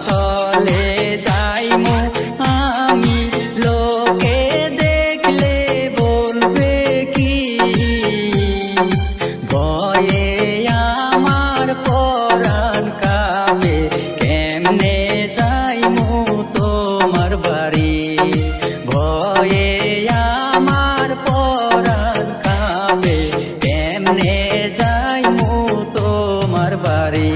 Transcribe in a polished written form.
চলে যাইমু আমি, লোকে দেখলে বলবে কি, ভয়ে আমার পরাণ কাঁপে, কেমনে যাইমু তোমার বাড়ি, ভয়ে আমার পরাণ কাঁপে, কেমনে যাইমু তোমার বাড়ি।